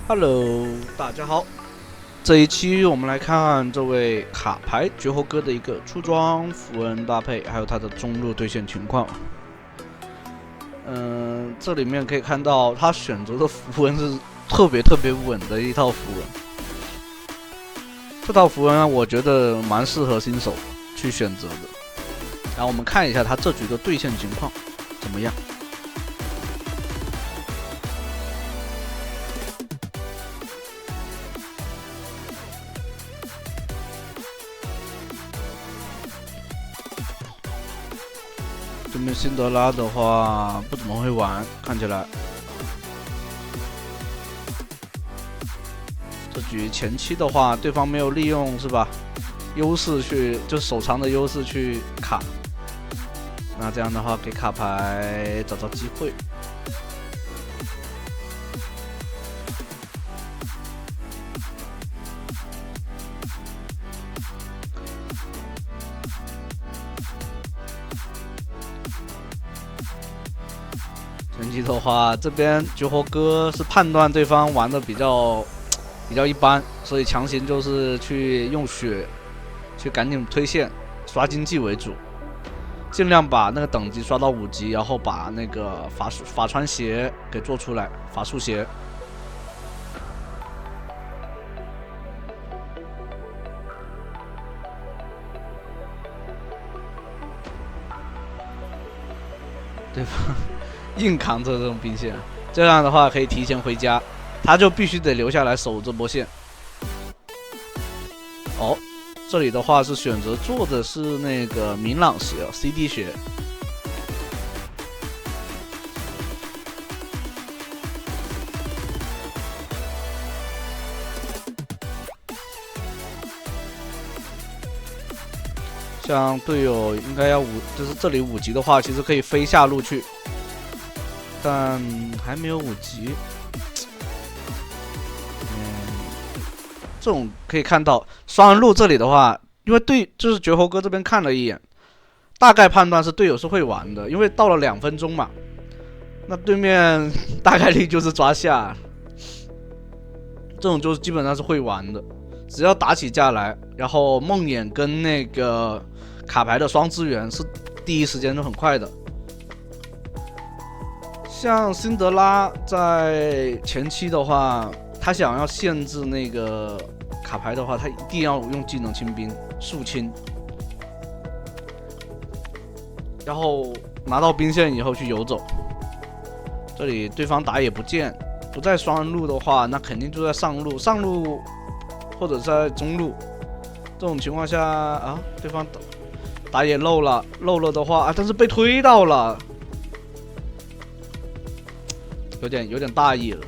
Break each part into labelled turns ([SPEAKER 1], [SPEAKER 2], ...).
[SPEAKER 1] Hello，大家好。这一期我们来看这位卡牌绝活哥的一个出装、符文搭配，还有他的中路对线情况。这里面可以看到他选择的符文是特别稳的一套符文。这套符文我觉得蛮适合新手去选择的。然后我们看一下他这局的对线情况怎么样。对面辛德拉的话不怎么会玩，看起来这局前期的话，对方没有利用是吧？优势去就手长的优势去卡，那这样的话给卡牌找机会。前期的话，这边绝活哥是判断对方玩的比较一般，所以强行就是去用血去赶紧推线，刷经济为主，尽量把那个等级刷到5级，然后把那个法穿鞋给做出来，法术鞋。对方硬扛着这种兵线，这样的话可以提前回家，他就必须得留下来守这波线。哦，这里的话是选择做的是那个明朗鞋 ，CD 鞋。像队友应该要就是这里5级的话，其实可以飞下路去。但还没有5级，这种可以看到双人路这里的话，因为就是绝活哥这边看了一眼，大概判断是队友是会玩的，因为到了2分钟嘛，那对面大概率就是抓下，这种就是基本上是会玩的，只要打起架来，然后梦魇跟那个卡牌的双支援是第一时间就很快的。像辛德拉在前期的话，他想要限制那个卡牌的话，他一定要用技能清兵速清，然后拿到兵线以后去游走。这里对方打野不见，不在双人路的话，那肯定就在上路或者在中路。这种情况下啊，对方打野漏了的话啊，但是被推到了。有点大意了。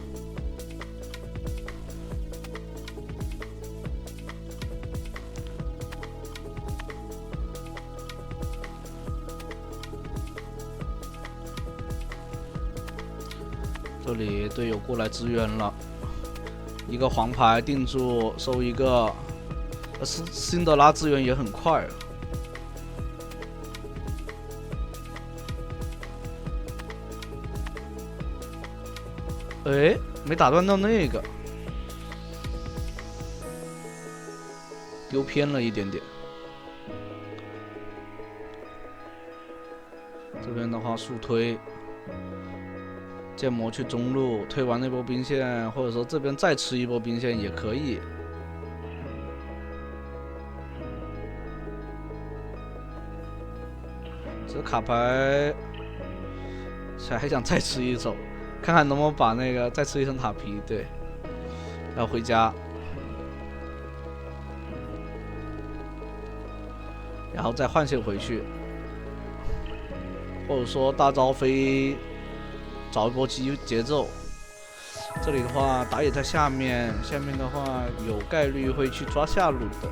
[SPEAKER 1] 这里队友过来支援了，一个黄牌定住收一个，辛德拉支援也很快。哎，没打断到那个，丢偏了一点点。这边的话速推，剑魔去中路推完那波兵线，或者说这边再吃一波兵线也可以。这卡牌还想再吃一手。看看能不能把那个再吃一层塔皮，对，要回家，然后再换线回去，或者说大招飞，找一波节奏。这里的话，打野在下面的话有概率会去抓下路的。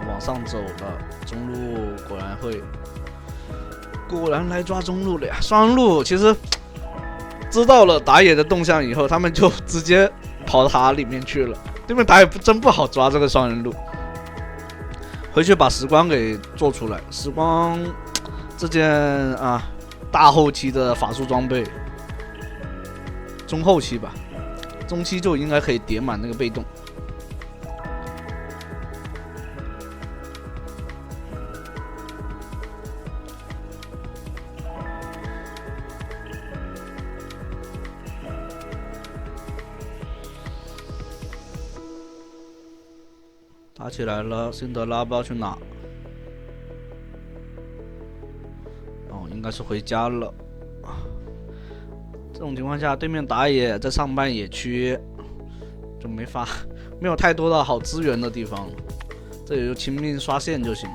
[SPEAKER 1] 往上走了，中路果然来抓中路了呀！双路其实知道了打野的动向以后，他们就直接跑塔里面去了。对面打野真不好抓这个双人路，回去把时光给做出来。时光这件啊大后期的法术装备，中后期吧，中期就应该可以叠满那个被动。打起来了，辛德拉不知道去哪。哦，应该是回家了。这种情况下，对面打野在上半野区就没有太多的好资源的地方，这里就拼命刷线就行。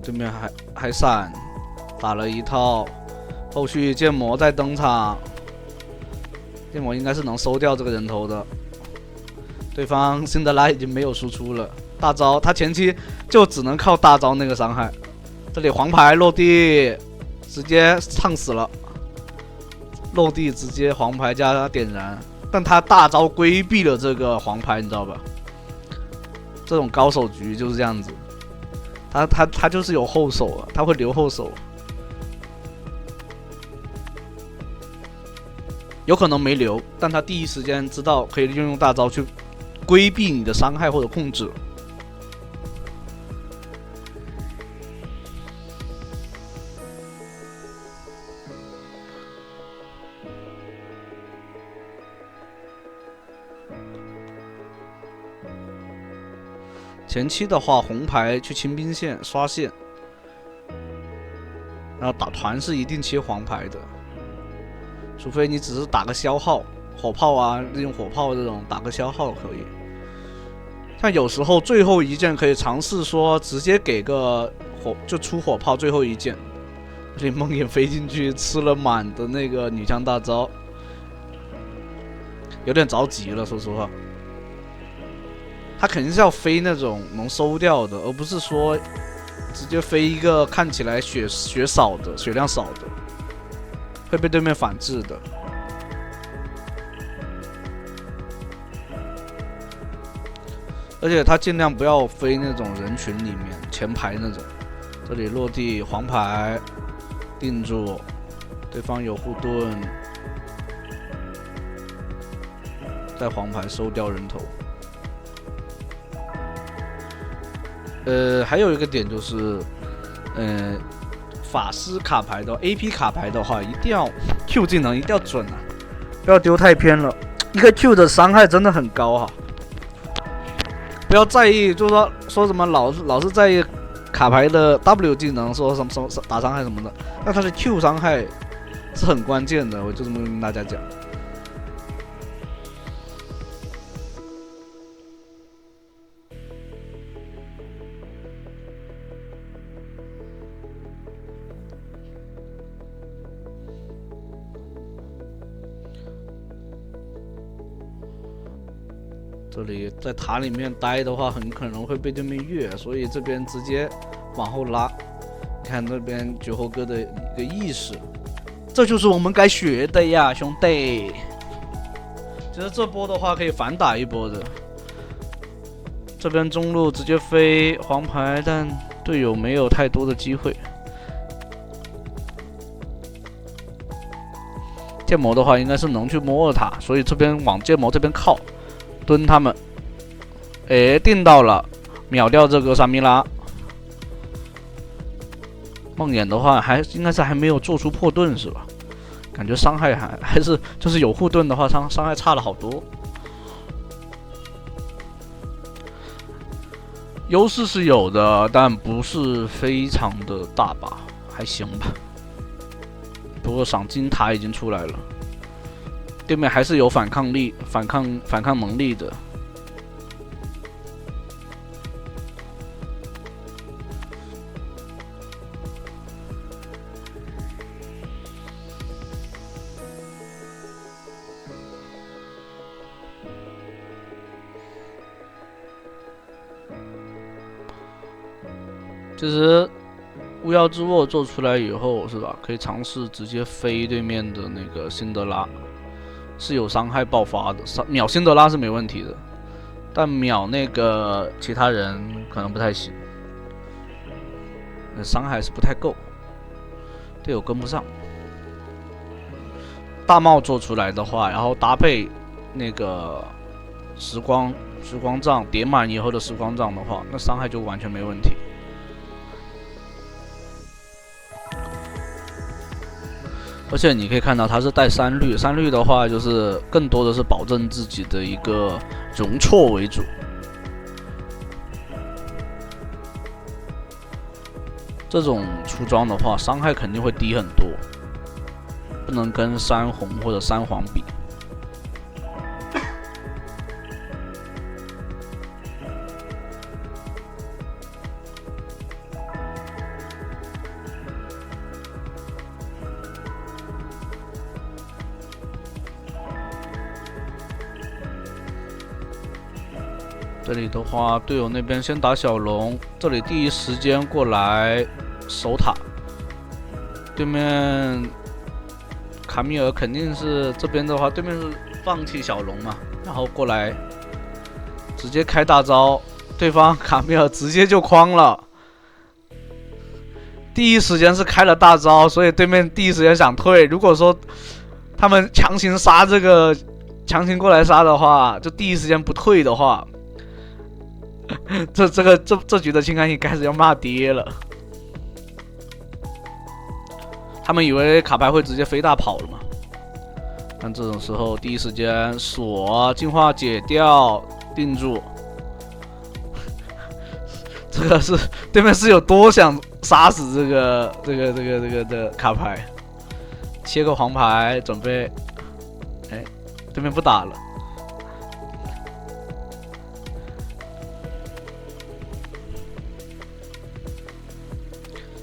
[SPEAKER 1] 对面还闪，打了一套，后续剑魔再登场，剑魔应该是能收掉这个人头的。对方辛德拉已经没有输出了，大招他前期就只能靠大招那个伤害。这里黄牌落地，直接唱死了，落地直接黄牌加点燃，但他大招规避了这个黄牌，你知道吧？这种高手局就是这样子。他就是有后手啊，他会留后手，有可能没留，但他第一时间知道可以运用大招去规避你的伤害或者控制。前期的话，红牌去清兵线刷线，然后打团是一定切黄牌的，除非你只是打个消耗火炮啊，利用火炮这种打个消耗可以。像有时候最后一件可以尝试说直接给个就出火炮最后一件，所以梦魇飞进去吃了满的那个女枪大招，有点着急了，说实话。他肯定是要飞那种能收掉的，而不是说直接飞一个看起来血少的、血量少的，会被对面反制的。而且他尽量不要飞那种人群里面前排那种。这里落地黄牌定住，对方有护盾，在黄牌收掉人头。还有一个点就是，法师卡牌的 AP 卡牌的话，一定要 Q 技能一定要准啊，不要丢太偏了。一个 Q 的伤害真的很高哈，不要在意，就是说什么老是在意卡牌的 W 技能，说什么打伤害什么的，那它的 Q 伤害是很关键的，我就这么跟大家讲。这里在塔里面待的话，很可能会被对面越，所以这边直接往后拉。你看那边绝后哥的一个意识，这就是我们该学的呀，兄弟。其实这波的话可以反打一波的。这边中路直接飞黄牌，但队友没有太多的机会。剑魔的话应该是能去摸塔，所以这边往剑魔这边靠。蹲他们，定到了，秒掉这个萨米拉。梦魇的话应该是还没有做出破盾是吧？感觉伤害还是就是有护盾的话伤害差了好多。优势是有的，但不是非常的大吧，还行吧。不过赏金塔已经出来了。对面还是有反抗力、反抗能力的。其实巫妖之握做出来以后是吧，可以尝试直接飞对面的那个辛德拉，是有伤害爆发的，秒辛德拉是没问题的，但秒那个其他人可能不太行，那伤害是不太够，队友跟不上。大帽做出来的话，然后搭配那个时光杖叠满以后的时光杖的话，那伤害就完全没问题。而且你可以看到它是带3绿，3绿的话就是更多的是保证自己的一个容错为主。这种出装的话，伤害肯定会低很多，不能跟3红或者3黄比。这里的话，队友那边先打小龙，这里第一时间过来守塔。对面卡米尔肯定是这边的话，对面是放弃小龙嘛，然后过来直接开大招，对方卡米尔直接就框了。第一时间是开了大招，所以对面第一时间想退。如果说他们强行杀这个，强行过来杀的话，就第一时间不退的话。这局的青甘应开始要骂爹了。他们以为卡牌会直接飞大跑了嘛？但这种时候第一时间锁净化解掉定住。这个是对面是有多想杀死这个卡牌？切个黄牌准备，哎，对面不打了。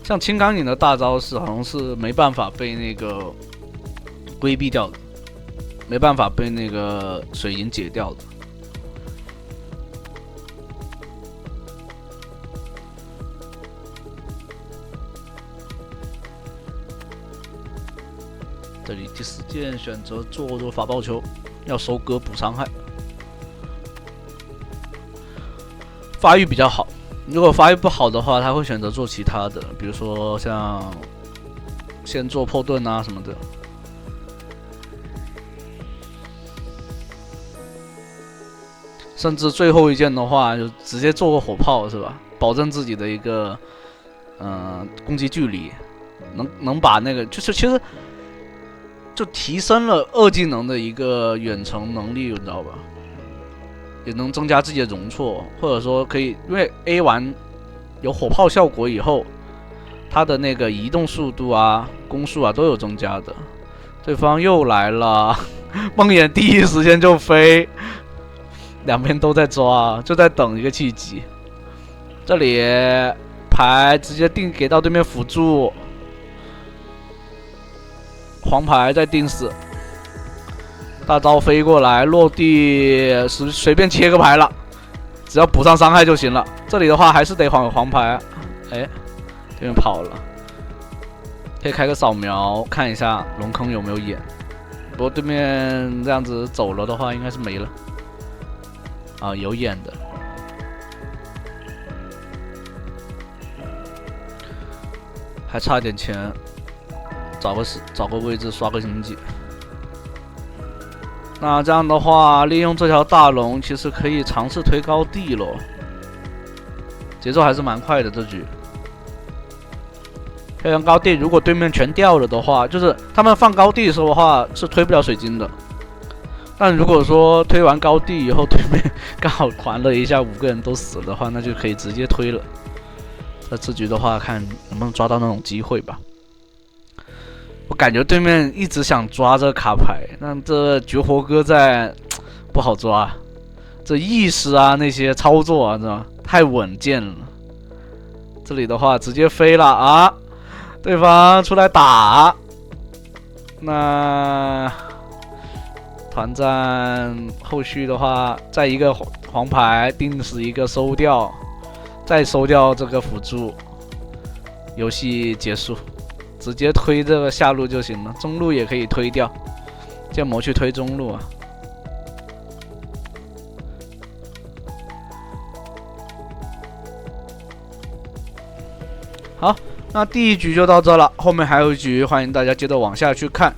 [SPEAKER 1] 像青钢影的大招是好像是没办法被那个规避掉的，没办法被那个水银解掉的。这里第4件选择做法爆球，要收割补伤害，发育比较好。如果发育不好的话，他会选择做其他的，比如说像先做破盾啊什么的。甚至最后一件的话，就直接做个火炮是吧？保证自己的一个攻击距离，能把那个就是其实就提升了2技能的一个远程能力，你知道吧？也能增加自己的容错，或者说可以，因为 A 完有火炮效果以后，它的那个移动速度啊、攻速啊都有增加的。对方又来了，梦魇第一时间就飞，两边都在抓，就在等一个契机。这里牌直接定给到对面辅助，黄牌再定死。大招飞过来，落地随便切个牌了，只要补上伤害就行了。这里的话还是得黄牌，哎，对面跑了，可以开个扫描看一下龙坑有没有眼。不过对面这样子走了的话，应该是没了。啊，有眼的，还差点钱，找个位置刷个经济。那这样的话，利用这条大龙，其实可以尝试推高地咯。节奏还是蛮快的这局。推完高地，如果对面全掉了的话，就是他们放高地的时候的话是推不了水晶的。但如果说推完高地以后，对面刚好团了一下，5个人都死了的话，那就可以直接推了。那这局的话，看能不能抓到那种机会吧。我感觉对面一直想抓这个卡牌，但这绝活哥在不好抓，这意识啊那些操作啊，知道吗？太稳健了。这里的话直接飞了啊，对方出来打，那团战后续的话，再一个黄牌定死一个收掉，再收掉这个辅助，游戏结束，直接推这个下路就行了，中路也可以推掉，剑魔去推中路啊。好，那第1局就到这了，后面还有一局，欢迎大家接着往下去看。